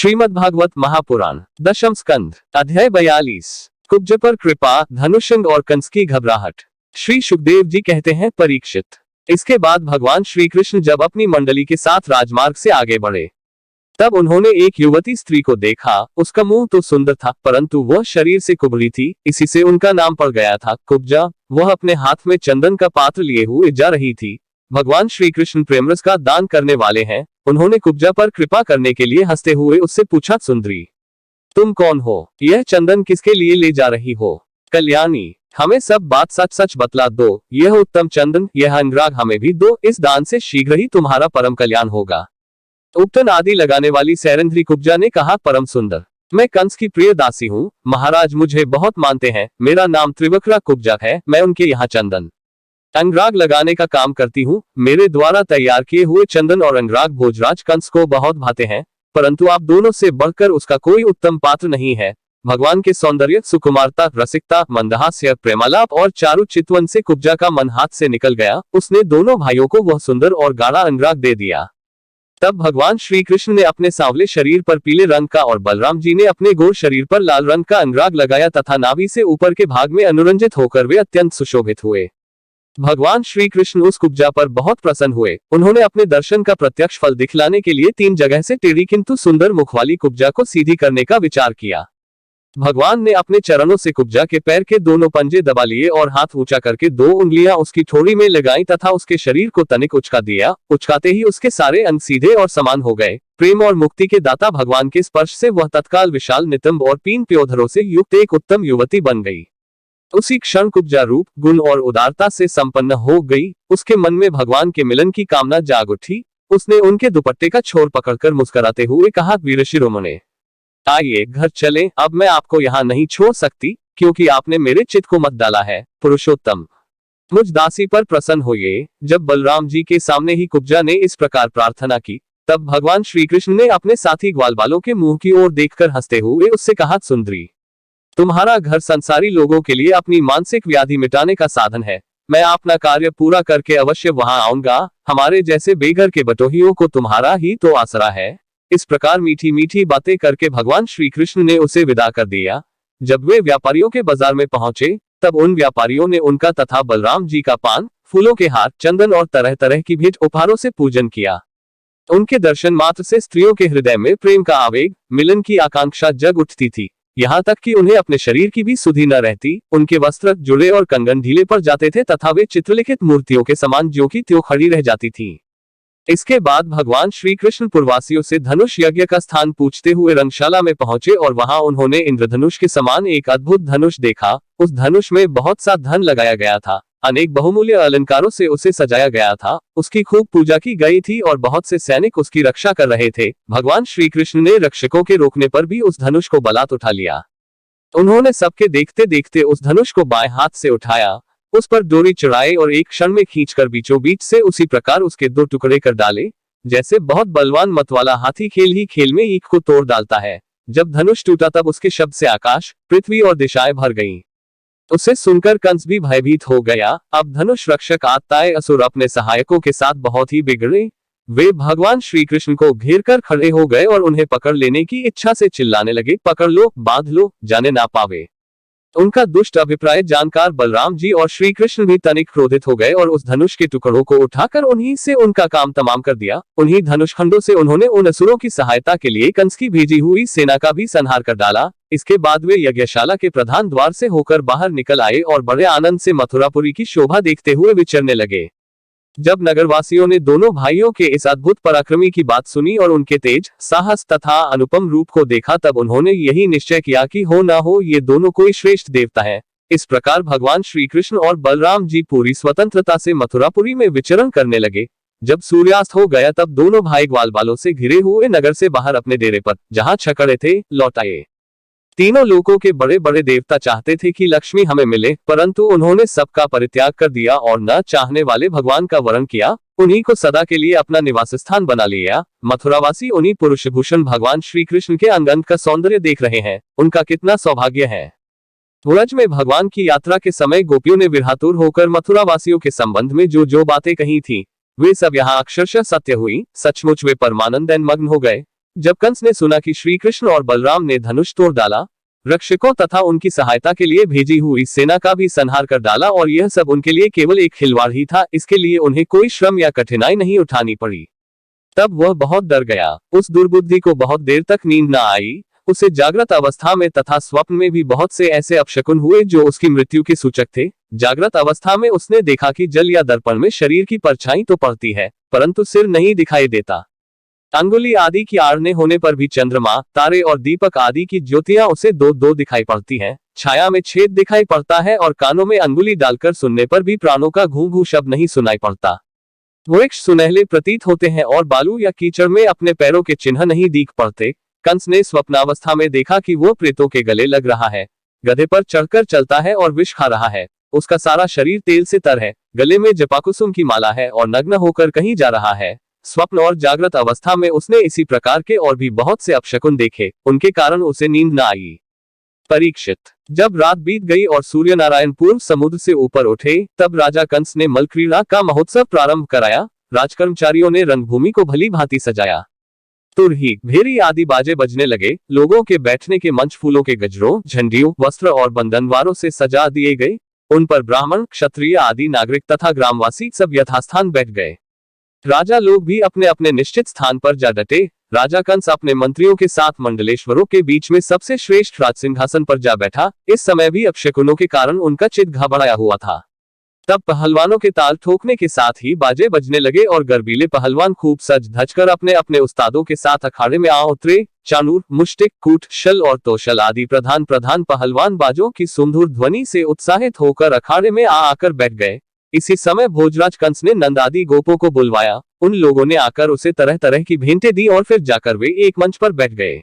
श्रीमद्भागवत महापुराण दशम स्कंध अध्याय 42 कुब्ज पर कृपा, धनुषंग और कंस की घबराहट। श्री सुखदेव जी कहते हैं, परीक्षित, इसके बाद भगवान श्री कृष्ण जब अपनी मंडली के साथ राजमार्ग से आगे बढ़े, तब उन्होंने एक युवती स्त्री को देखा। उसका मुंह तो सुंदर था, परंतु वह शरीर से कुबड़ी थी, इसी से उनका नाम पड़ गया था कुब्जा। वह अपने हाथ में चंदन का पात्र लिए हुए जा रही थी। भगवान श्री कृष्ण प्रेमरस का दान करने वाले हैं। उन्होंने कुब्जा पर कृपा करने के लिए हंसते हुए उससे पूछा, सुंदरी, तुम कौन हो? यह चंदन किसके लिए ले जा रही हो? कल्याणी, हमें सब बात सच सच बतला दो। यह उत्तम चंदन, यह अनुराग हमें भी दो। इस दान से शीघ्र ही तुम्हारा परम कल्याण होगा। उपटन आदि लगाने वाली सैरंध्री कुब्जा ने कहा, परम सुंदर, मैं कंस की प्रिय दासी हूँ। महाराज मुझे बहुत मानते हैं। मेरा नाम त्रिवक्रा कुब्जा है। मैं उनके यहाँ चंदन अनुराग लगाने का काम करती हूँ। मेरे द्वारा तैयार किए हुए चंदन और अनुराग भोजराज कंस को बहुत भाते हैं, परंतु आप दोनों से बढ़कर उसका कोई उत्तम पात्र नहीं है। भगवान के सौंदर्य, सुकुमारता, रसिकता, मंदहास्य, प्रेमालाप और चारु चितवन से कुब्जा का मन हाथ से निकल गया। उसने दोनों भाइयों को वह सुंदर और गाढ़ा अनुराग दे दिया। तब भगवान श्री कृष्ण ने अपने सांवले शरीर पर पीले रंग का और बलराम जी ने अपने गोर शरीर पर लाल रंग का अनुराग लगाया तथा नाभि से ऊपर के भाग में अनुरंजित होकर वे अत्यंत सुशोभित हुए। भगवान श्री कृष्ण उस कुब्जा पर बहुत प्रसन्न हुए। उन्होंने अपने दर्शन का प्रत्यक्ष फल दिखलाने के लिए 3 जगह से टेढ़ी किंतु सुंदर मुख वाली कुब्जा को सीधी करने का विचार किया। भगवान ने अपने चरणों से कुब्जा के पैर के दोनों पंजे दबा लिए और हाथ ऊंचा करके 2 उंगलियां उसकी ठोड़ी में लगाई तथा उसके शरीर को तनिक उचका दिया। उचकाते ही उसके सारे अंग सीधे और समान हो गए। प्रेम और मुक्ति के दाता भगवान के स्पर्श से वह तत्काल विशाल नितंब और 3 प्योधरों से युक्त एक उत्तम युवती बन गई। उसी क्षण कुब्जा रूप, गुण और उदारता से संपन्न हो गई। उसके मन में भगवान के मिलन की कामना जाग उठी। उसने उनके दुपट्टे का छोर पकड़कर मुस्कुराते हुए कहा, वीर शिरोमणे, आइए घर चलें। अब मैं आपको यहाँ नहीं छोड़ सकती, क्योंकि आपने मेरे चित्त को मत डाला है। पुरुषोत्तम, मुझ दासी पर प्रसन्न होइए। जब बलराम जी के सामने ही कुब्जा ने इस प्रकार प्रार्थना की, तब भगवान श्री कृष्ण ने अपने साथी ग्वालबालों के मुंह की ओर देखकर हंसते हुए उससे कहा, सुंदरी, तुम्हारा घर संसारी लोगों के लिए अपनी मानसिक व्याधि मिटाने का साधन है। मैं अपना कार्य पूरा करके अवश्य वहां आऊंगा। हमारे जैसे बेघर के बटोहियों को तुम्हारा ही तो आसरा है। इस प्रकार मीठी मीठी बातें करके भगवान श्री कृष्ण ने उसे विदा कर दिया। जब वे व्यापारियों के बाजार में पहुंचे, तब उन व्यापारियों ने उनका तथा बलराम जी का पान, फूलों के हार, चंदन और तरह तरह की भेंट उपहारों से पूजन किया। उनके दर्शन मात्र से स्त्रियों के हृदय में प्रेम का आवेग, मिलन की आकांक्षा जग उठती थी। यहाँ तक कि उन्हें अपने शरीर की भी सुधि न रहती। उनके वस्त्र, जुड़े और कंगन ढीले पड़ जाते थे तथा वे चित्रलिखित मूर्तियों के समान ज्यों की त्यों खड़ी रह जाती थीं। इसके बाद भगवान श्री कृष्ण पूर्ववासियों से धनुष यज्ञ का स्थान पूछते हुए रंगशाला में पहुंचे और वहां उन्होंने इंद्रधनुष के समान एक अद्भुत धनुष देखा। उस धनुष में बहुत सा धन लगाया गया था। अनेक बहुमूल्य अलंकारों से उसे सजाया गया था। उसकी खूब पूजा की गई थी और बहुत से सैनिक उसकी रक्षा कर रहे थे। भगवान श्री कृष्ण ने रक्षकों के रोकने पर भी उस धनुष को बलात् उठा लिया। उन्होंने सबके देखते देखते उस धनुष को बाएं हाथ से उठाया, उस पर डोरी चढ़ाई और एक क्षण में खींचकर बीचों बीच से उसी प्रकार उसके 2 टुकड़े कर डाले, जैसे बहुत बलवान मतवाला हाथी खेल ही खेल में ईख को तोड़ डालता है। जब धनुष टूटा तब उसके शब्द से आकाश, पृथ्वी और दिशाएं भर गईं। उसे सुनकर कंस भी भयभीत हो गया। अब धनुष रक्षक आत्ताए असुर अपने सहायकों के साथ बहुत ही बिगड़े। वे भगवान श्री कृष्ण को घेर कर खड़े हो गए और उन्हें पकड़ लेने की इच्छा से चिल्लाने लगे, पकड़ लो, बांध लो, जाने ना पावे। उनका दुष्ट अभिप्राय जानकर बलराम जी और श्री कृष्ण भी तनिक क्रोधित हो गए और उस धनुष के टुकड़ों को उठाकर उन्हीं से उनका काम तमाम कर दिया। उन्हीं धनुष खंडों से उन्होंने उन असुरों की सहायता के लिए कंस की भेजी हुई सेना का भी संहार कर डाला। इसके बाद वे यज्ञशाला के प्रधान द्वार से होकर बाहर निकल आए और बड़े आनंद से मथुरापुरी की शोभा देखते हुए विचरने लगे। जब नगरवासियों ने दोनों भाइयों के इस अद्भुत पराक्रमी की बात सुनी और उनके तेज, साहस तथा अनुपम रूप को देखा, तब उन्होंने यही निश्चय किया कि हो ना हो ये दोनों कोई श्रेष्ठ देवता है। इस प्रकार भगवान श्री कृष्ण और बलराम जी पूरी स्वतंत्रता से मथुरापुरी में विचरण करने लगे। जब सूर्यास्त हो गया तब दोनों भाई ग्वालबालों से घिरे हुए नगर से बाहर अपने डेरे पर, जहाँ छकड़े थे, लौट आए। तीनों लोकों के बड़े बड़े देवता चाहते थे कि लक्ष्मी हमें मिले, परंतु उन्होंने सबका परित्याग कर दिया और न चाहने वाले भगवान का वरण किया। उन्हीं को सदा के लिए अपना निवास स्थान बना लिया। मथुरावासी उन्हीं पुरुषभूषण भगवान श्री कृष्ण के अंग का सौंदर्य देख रहे हैं। उनका कितना सौभाग्य है। व्रज में भगवान की यात्रा के समय गोपियों ने विरहातुर होकर मथुरावासियों के संबंध में जो जो बातें कही थी, वे सब यहाँ अक्षरशः सत्य हुई। सचमुच वे परमानंद मग्न हो गए। जब कंस ने सुना कि श्री कृष्ण और बलराम ने धनुष तोड़ डाला, रक्षकों तथा उनकी सहायता के लिए भेजी हुई सेना का भी संहार कर डाला और यह सब उनके लिए केवल एक खिलवाड़ ही था, इसके लिए उन्हें कोई श्रम या कठिनाई नहीं उठानी पड़ी, तब वह बहुत डर गया। उस दुर्बुद्धि को बहुत देर तक नींद न आई। उसे जागृत अवस्था में तथा स्वप्न में भी बहुत से ऐसे अपशकुन हुए जो उसकी मृत्यु के सूचक थे। जागृत अवस्था में उसने देखा कि जल या दर्पण में शरीर की परछाई तो पड़ती है, परंतु सिर नहीं दिखाई देता। अंगुली आदि की आड़ने होने पर भी चंद्रमा, तारे और दीपक आदि की ज्योतियां उसे दो दो दिखाई पड़ती हैं। छाया में छेद दिखाई पड़ता है और कानों में अंगुली डालकर सुनने पर भी प्राणों का घू घू शब्द नहीं सुनाई पड़ता। वृक्ष सुनहले प्रतीत होते हैं और बालू या कीचड़ में अपने पैरों के चिन्ह नहीं दिख पड़ते। कंस ने स्वप्नावस्था में देखा कि वो प्रेतों के गले लग रहा है, गधे पर चढ़कर चलता है और विष खा रहा है। उसका सारा शरीर तेल से तर है, गले में जपाकुसुम की माला है और नग्न होकर कहीं जा रहा है। स्वप्न और जागृत अवस्था में उसने इसी प्रकार के और भी बहुत से अपशकुन देखे, उनके कारण उसे नींद न आई। परीक्षित, जब रात बीत गई और सूर्य नारायण पूर्व समुद्र से ऊपर उठे, तब राजा कंस ने मलक्रीड़ा का महोत्सव प्रारंभ कराया। राजकर्मचारियों ने रंगभूमि को भली भांति सजाया। तुरही, भेरी आदि बाजे बजने लगे। लोगों के बैठने के मंच फूलों के गजरों, झंडियों, वस्त्र और बंधनवारों से सजा दिए गए। उन पर ब्राह्मण, क्षत्रिय आदि नागरिक तथा ग्रामवासी सब यथास्थान बैठ गए। राजा लोग भी अपने अपने निश्चित स्थान पर जा डटे। राजा कंस अपने मंत्रियों के साथ मंडलेश्वरों के बीच में सबसे श्रेष्ठ राजसिंहासन पर जा बैठा। इस समय भी अपशकुनों के कारण उनका चित्त घबराया हुआ था। तब पहलवानों के ताल ठोकने के साथ ही बाजे बजने लगे और गर्बीले पहलवान खूब सज धज कर अपने अपने उस्तादों के साथ अखाड़े में आ उतरे। चानूर, मुष्टिक, कूट, शल और तोशल आदि प्रधान प्रधान पहलवान बाजों की सुमधुर ध्वनि से उत्साहित होकर अखाड़े में आकर बैठ गए। इसी समय भोजराज कंस ने नंद आदि गोपों को बुलवाया। उन लोगों ने आकर उसे तरह तरह की भेंटें दी और फिर जाकर वे एक मंच पर बैठ गए।